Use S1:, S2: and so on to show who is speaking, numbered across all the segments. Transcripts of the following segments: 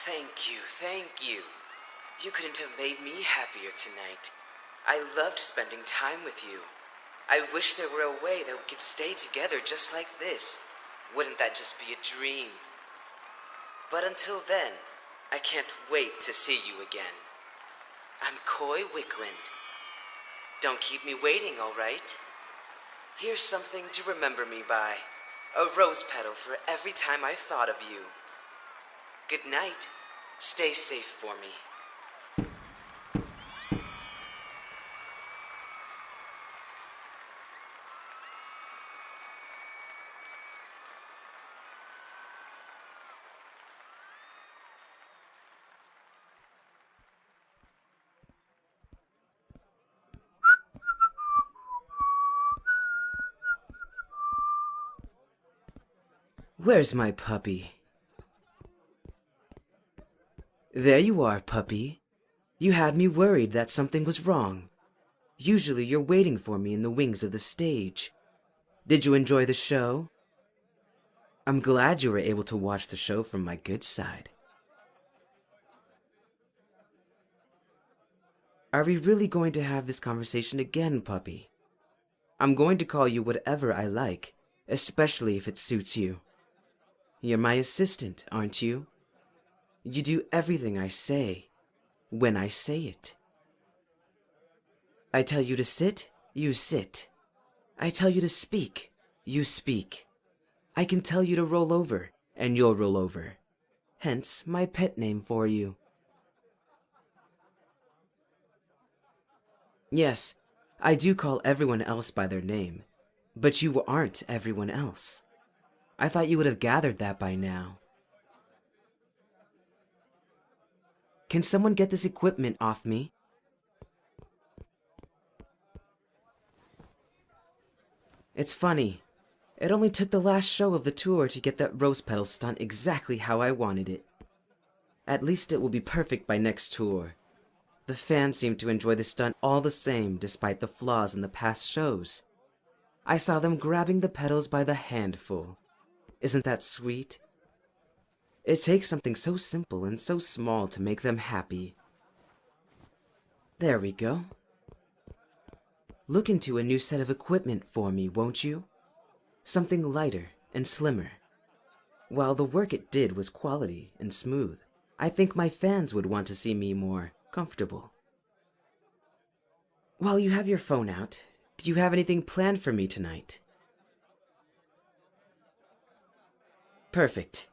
S1: Thank you. You couldn't have made me happier tonight. I loved spending time with you. I wish there were a way that we could stay together just like this. Wouldn't that just be a dream? But until then, I can't wait to see you again. I'm Coy Wickland. Don't keep me waiting, all right? Here's something to remember me by. A rose petal for every time I've thought of you. Good night. Stay safe for me. Where's my puppy? There you are, puppy. You had me worried that something was wrong. Usually you're waiting for me in the wings of the stage. Did you enjoy the show? I'm glad you were able to watch the show from my good side. Are we really going to have this conversation again, puppy? I'm going to call you whatever I like, especially if it suits you. You're my assistant, aren't you? You do everything I say, when I say it. I tell you to sit, you sit. I tell you to speak, you speak. I can tell you to roll over, and you'll roll over. Hence my pet name for you. Yes, I do call everyone else by their name, but you aren't everyone else. I thought you would have gathered that by now. Can someone get this equipment off me? It's funny. It only took the last show of the tour to get that rose petal stunt exactly how I wanted it. At least it will be perfect by next tour. The fans seem to enjoy the stunt all the same despite the flaws in the past shows. I saw them grabbing the petals by the handful. Isn't that sweet? It takes something so simple and so small to make them happy. There we go. Look into a new set of equipment for me, won't you? Something lighter and slimmer. While the work it did was quality and smooth, I think my fans would want to see me more comfortable. While you have your phone out, do you have anything planned for me tonight? Perfect.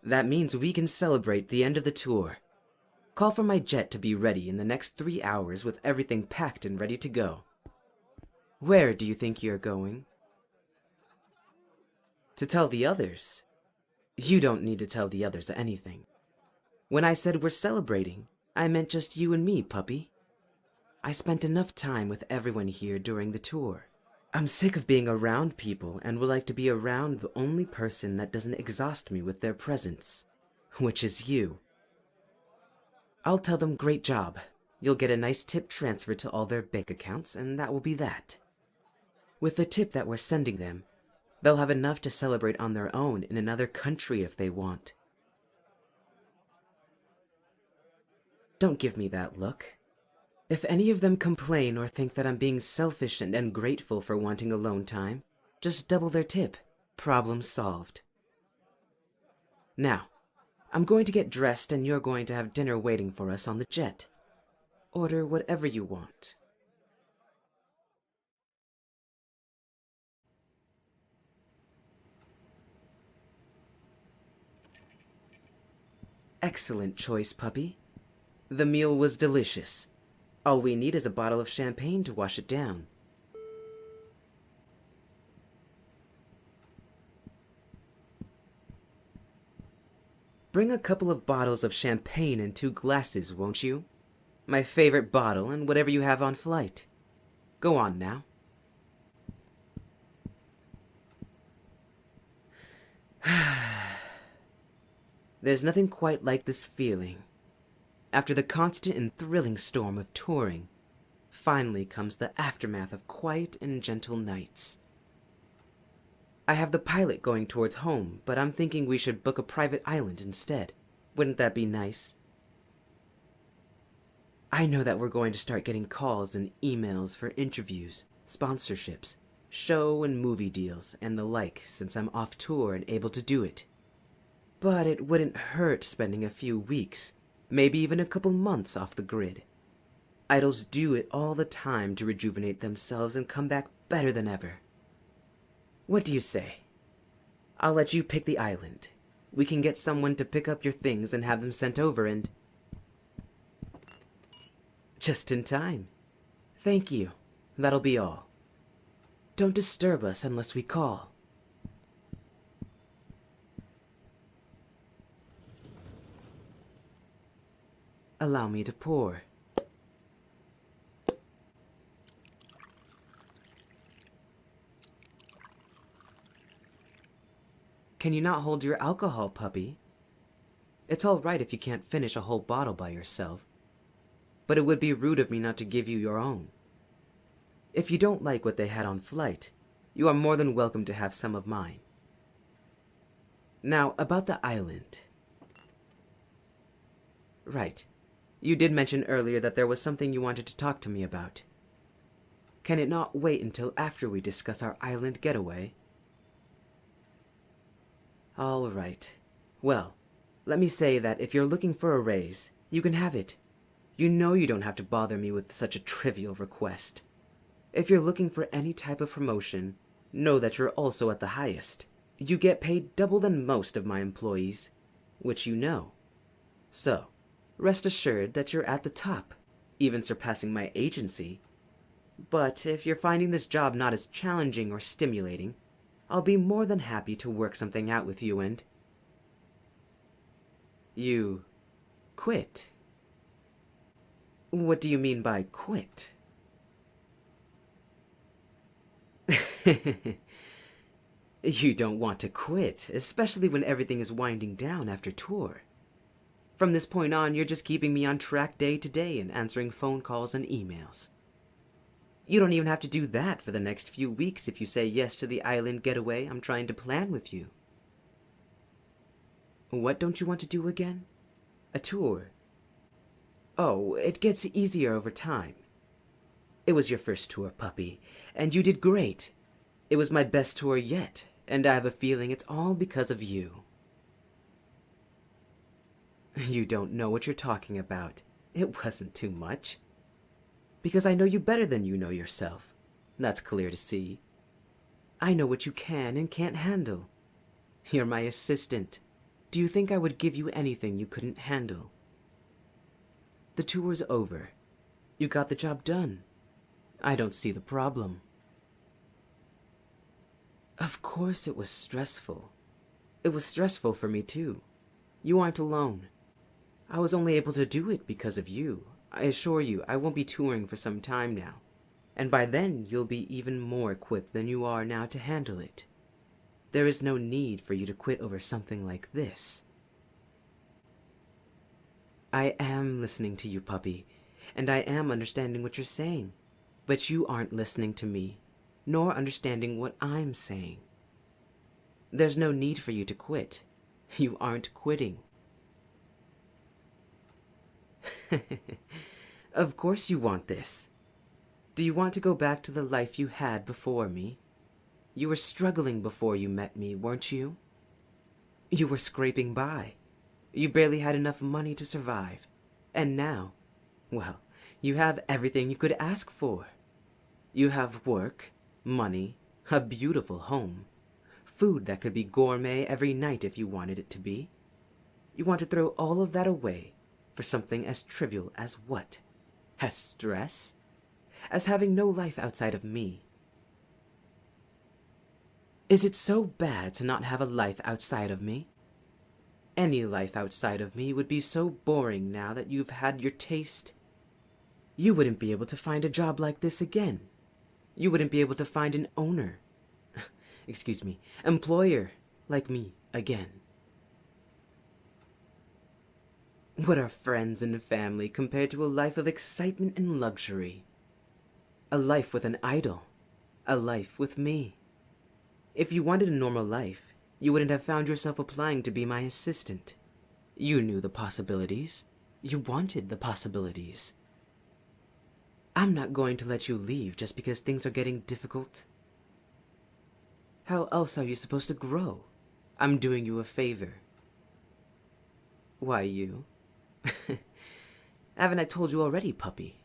S1: That means we can celebrate the end of the tour. Call for my jet to be ready in the next 3 hours with everything packed and ready to go. Where do you think you're going? To tell the others? You don't need to tell the others anything. When I said we're celebrating, I meant just you and me, puppy. I spent enough time with everyone here during the tour. I'm sick of being around people and would like to be around the only person that doesn't exhaust me with their presence, which is you. I'll tell them great job. You'll get a nice tip transferred to all their bank accounts, and that will be that. With the tip that we're sending them, they'll have enough to celebrate on their own in another country if they want. Don't give me that look. If any of them complain or think that I'm being selfish and ungrateful for wanting alone time, just double their tip. Problem solved. Now, I'm going to get dressed and you're going to have dinner waiting for us on the jet. Order whatever you want. Excellent choice, puppy. The meal was delicious. All we need is a bottle of champagne to wash it down. Bring a couple of bottles of champagne and 2 glasses, won't you? My favorite bottle and whatever you have on flight. Go on now. There's nothing quite like this feeling. After the constant and thrilling storm of touring, finally comes the aftermath of quiet and gentle nights. I have the pilot going towards home, but I'm thinking we should book a private island instead. Wouldn't that be nice? I know that we're going to start getting calls and emails for interviews, sponsorships, show and movie deals, and the like since I'm off tour and able to do it. But it wouldn't hurt spending a few weeks, maybe even a couple months off the grid. Idols do it all the time to rejuvenate themselves and come back better than ever. What do you say? I'll let you pick the island. We can get someone to pick up your things and have them sent over and... Just in time. Thank you. That'll be all. Don't disturb us unless we call. Allow me to pour. Can you not hold your alcohol, puppy? It's all right if you can't finish a whole bottle by yourself, but it would be rude of me not to give you your own. If you don't like what they had on flight, you are more than welcome to have some of mine. Now, about the island. Right. You did mention earlier that there was something you wanted to talk to me about. Can it not wait until after we discuss our island getaway? All right. Well, let me say that if you're looking for a raise, you can have it. You know you don't have to bother me with such a trivial request. If you're looking for any type of promotion, know that you're also at the highest. You get paid double than most of my employees, which you know. So, rest assured that you're at the top, even surpassing my agency. But if you're finding this job not as challenging or stimulating, I'll be more than happy to work something out with you and... You... quit? What do you mean by quit? You don't want to quit, especially when everything is winding down after tour. From this point on, you're just keeping me on track day to day and answering phone calls and emails. You don't even have to do that for the next few weeks if you say yes to the island getaway I'm trying to plan with you. What don't you want to do again? A tour? Oh, it gets easier over time. It was your first tour, puppy, and you did great. It was my best tour yet, and I have a feeling it's all because of you. You don't know what you're talking about. It wasn't too much. Because I know you better than you know yourself. That's clear to see. I know what you can and can't handle. You're my assistant. Do you think I would give you anything you couldn't handle? The tour's over. You got the job done. I don't see the problem. Of course it was stressful. It was stressful for me too. You aren't alone. I was only able to do it because of you. I assure you, I won't be touring for some time now. And by then, you'll be even more equipped than you are now to handle it. There is no need for you to quit over something like this. I am listening to you, puppy, and I am understanding what you're saying. But you aren't listening to me, nor understanding what I'm saying. There's no need for you to quit. You aren't quitting. Of course you want this. Do you want to go back to the life you had before me? You were struggling before you met me, weren't you? You were scraping by. You barely had enough money to survive. And now, well, you have everything you could ask for. You have work, money, a beautiful home, food that could be gourmet every night if you wanted it to be. You want to throw all of that away for something as trivial as what? As stress? As having no life outside of me? Is it so bad to not have a life outside of me? Any life outside of me would be so boring now that you've had your taste. You wouldn't be able to find a job like this again. You wouldn't be able to find an owner, employer like me again. What are friends and family compared to a life of excitement and luxury? A life with an idol. A life with me. If you wanted a normal life, you wouldn't have found yourself applying to be my assistant. You knew the possibilities. You wanted the possibilities. I'm not going to let you leave just because things are getting difficult. How else are you supposed to grow? I'm doing you a favor. Why you? Haven't I told you already, puppy?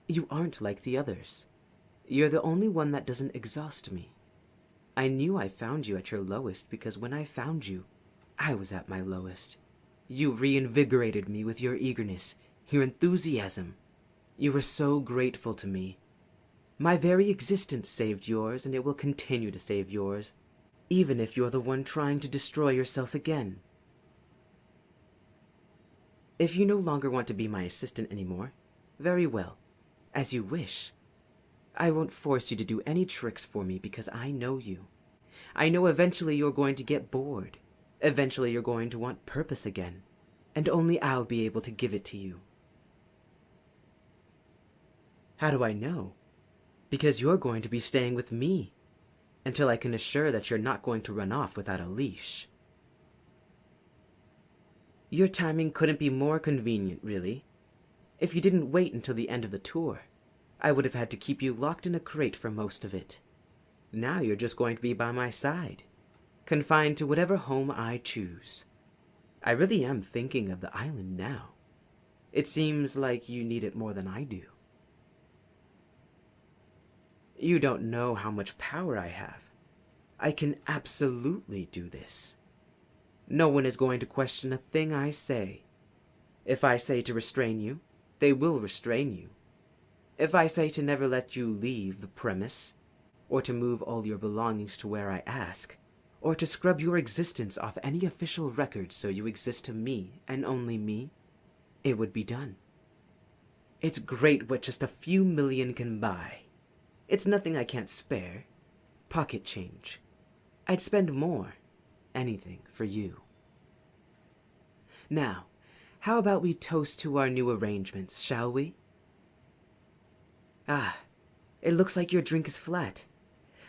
S1: You aren't like the others. You're the only one that doesn't exhaust me. I knew I found you at your lowest because when I found you, I was at my lowest. You reinvigorated me with your eagerness, your enthusiasm. You were so grateful to me. My very existence saved yours, and it will continue to save yours, even if you're the one trying to destroy yourself again. If you no longer want to be my assistant anymore, very well, as you wish. I won't force you to do any tricks for me because I know you. I know eventually you're going to get bored. Eventually you're going to want purpose again, and only I'll be able to give it to you. How do I know? Because you're going to be staying with me, until I can assure that you're not going to run off without a leash. Your timing couldn't be more convenient, really. If you didn't wait until the end of the tour, I would have had to keep you locked in a crate for most of it. Now you're just going to be by my side, confined to whatever home I choose. I really am thinking of the island now. It seems like you need it more than I do. You don't know how much power I have. I can absolutely do this. No one is going to question a thing I say. If I say to restrain you, they will restrain you. If I say to never let you leave the premise, or to move all your belongings to where I ask, or to scrub your existence off any official record so you exist to me and only me, it would be done. It's great what just a few million can buy. It's nothing I can't spare. Pocket change. I'd spend more. Anything for you. Now, how about we toast to our new arrangements, shall we? Ah, it looks like your drink is flat.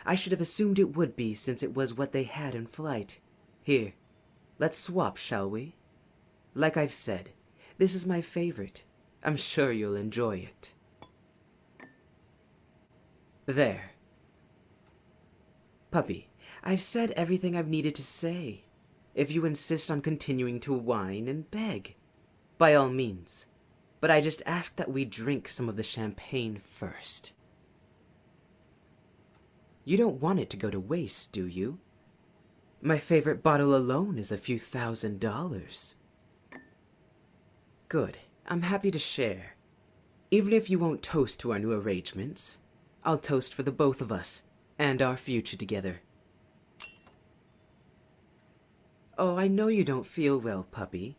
S1: I should have assumed it would be since it was what they had in flight. Here, let's swap, shall we? Like I've said, this is my favorite. I'm sure you'll enjoy it. There. Puppy, I've said everything I've needed to say. If you insist on continuing to whine and beg, by all means. But I just ask that we drink some of the champagne first. You don't want it to go to waste, do you? My favorite bottle alone is a few $1,000s. Good. I'm happy to share. Even if you won't toast to our new arrangements, I'll toast for the both of us and our future together. Oh, I know you don't feel well, puppy.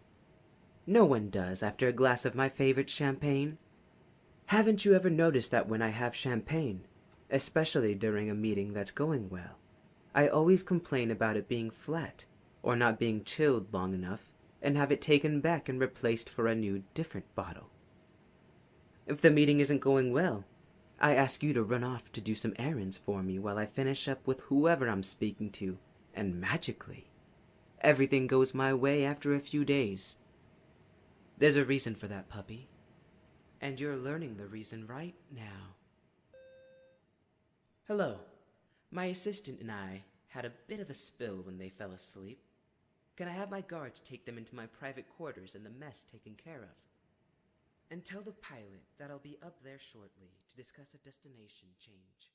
S1: No one does after a glass of my favorite champagne. Haven't you ever noticed that when I have champagne, especially during a meeting that's going well, I always complain about it being flat or not being chilled long enough and have it taken back and replaced for a new, different bottle? If the meeting isn't going well, I ask you to run off to do some errands for me while I finish up with whoever I'm speaking to, and magically, everything goes my way after a few days. There's a reason for that, puppy. And you're learning the reason right now. Hello. My assistant and I had a bit of a spill when they fell asleep. Can I have my guards take them into my private quarters and the mess taken care of? And tell the pilot that I'll be up there shortly to discuss a destination change.